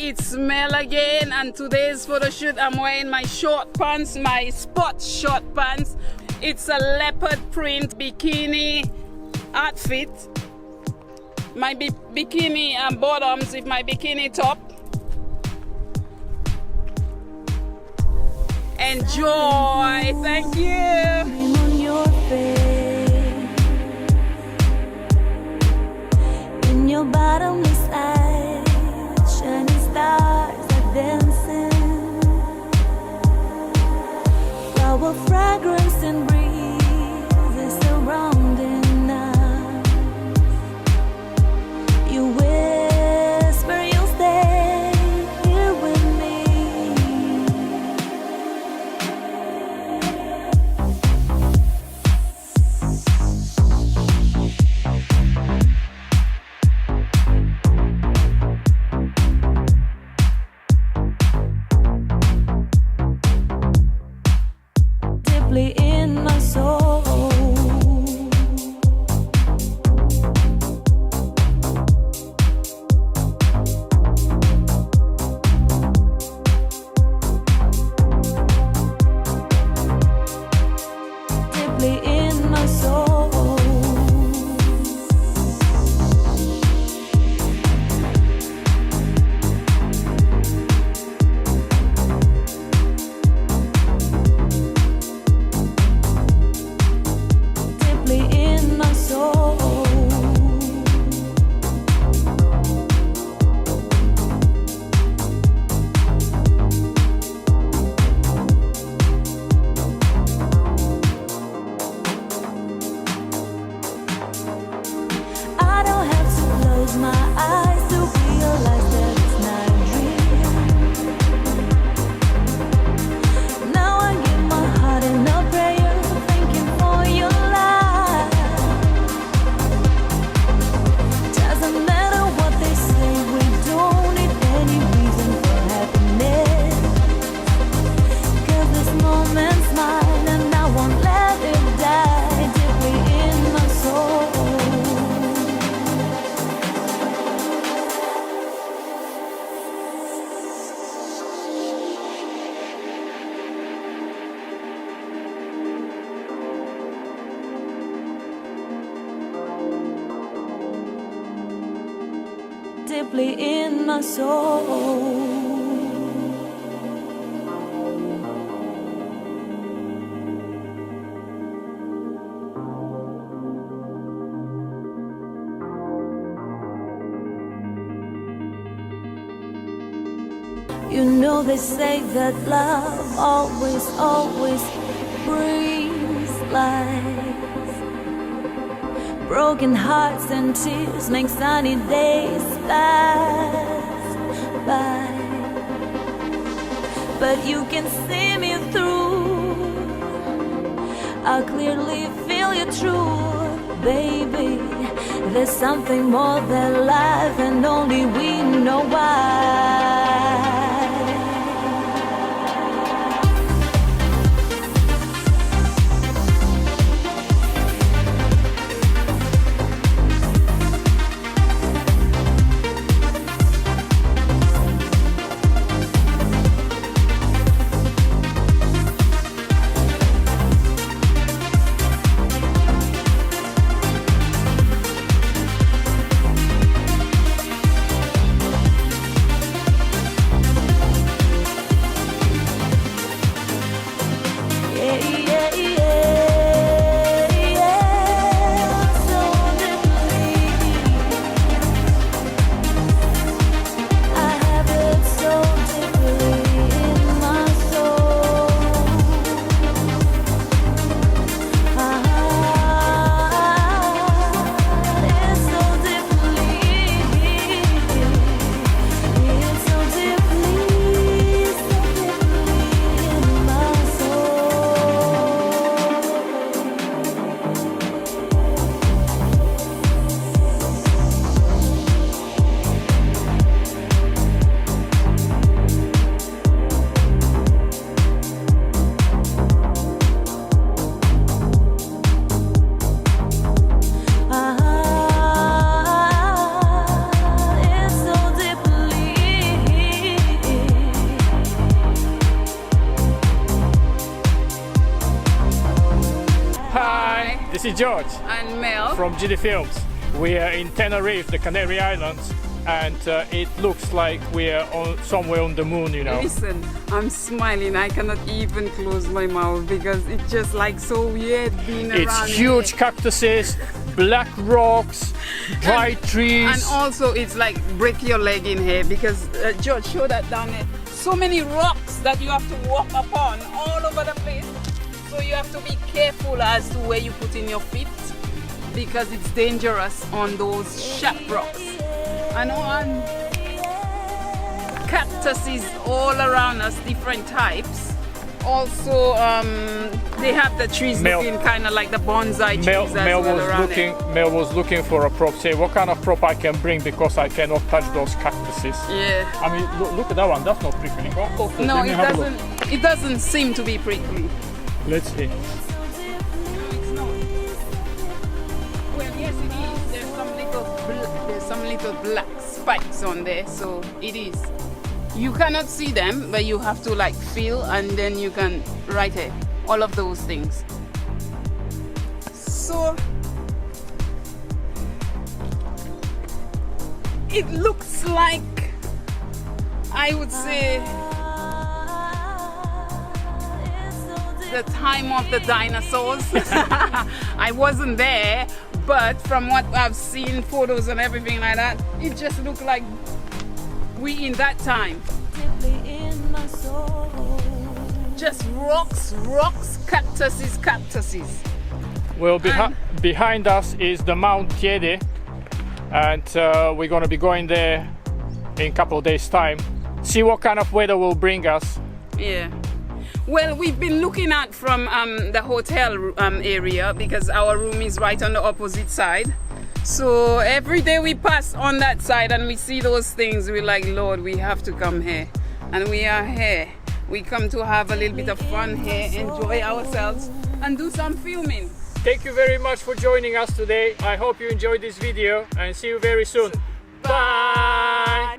it's Mel again, and today's photo shoot I'm wearing my short pants, my sports short pants. It's a leopard print bikini outfit. My bikini bottoms with my bikini top. Enjoy, thank you. On your face, in your bottomless eyes, shining stars are dancing. Flower fragrance and breeze is surrounding us. You whisper you'll stay here with me. Deeply in my soul, deeply in my soul. Deeply in my soul. I don't have to close my eyes to realize that it's not a dream. Now I give my heart in a prayer, thanking for your life. Doesn't matter what they say, we don't need any reason for happiness. 'Cause this moment's mine and I won't let it die. Deeply in my soul. Deeply in my soul. You know they say that love always, always brings life. Broken hearts and tears make sunny days pass by. But you can see me through. I clearly feel you true, baby. There's something more than life, and only we know why. This is George And Mel. from GD Films. We are in Tenerife, the Canary Islands, and it looks like we are somewhere on the moon, you know. Listen, I'm smiling. I cannot even close my mouth because it's just like so weird being around. It's huge here. cactuses, black rocks, dry trees. And also it's like break your leg in here because George, show that down there. So many rocks that you have to walk upon all over the place. So you have to be careful as to where you put in your feet because it's dangerous on those sharp rocks. And on cactuses all around us, different types. Also, they have the trees looking kind of like the bonsai trees Mel was looking for a prop. Say, what kind of prop I can bring because I cannot touch those cactuses. Yeah. I mean, look at that one. That's not prickly. No, it doesn't. It doesn't seem to be prickly. Let's see. No, it's not. Well, yes, it is. There's some little black spikes on there, so it is. You cannot see them, but you have to like feel, and then you can right here. All of those things. So it looks like, I would say, the time of the dinosaurs. I wasn't there, but from what I've seen, photos and everything like that, it just looked like we in that time. Just rocks, cactuses. Well, behind us is the Mount Tiede, and we're going to be going there in a couple of days' time. See what kind of weather will bring us. Yeah. Well, we've been looking at from the hotel area because our room is right on the opposite side. So every day we pass on that side and we see those things, we're like, Lord, we have to come here. And we are here. We come to have a little bit of fun here, enjoy ourselves, and do some filming. Thank you very much for joining us today. I hope you enjoyed this video and see you very soon. Bye!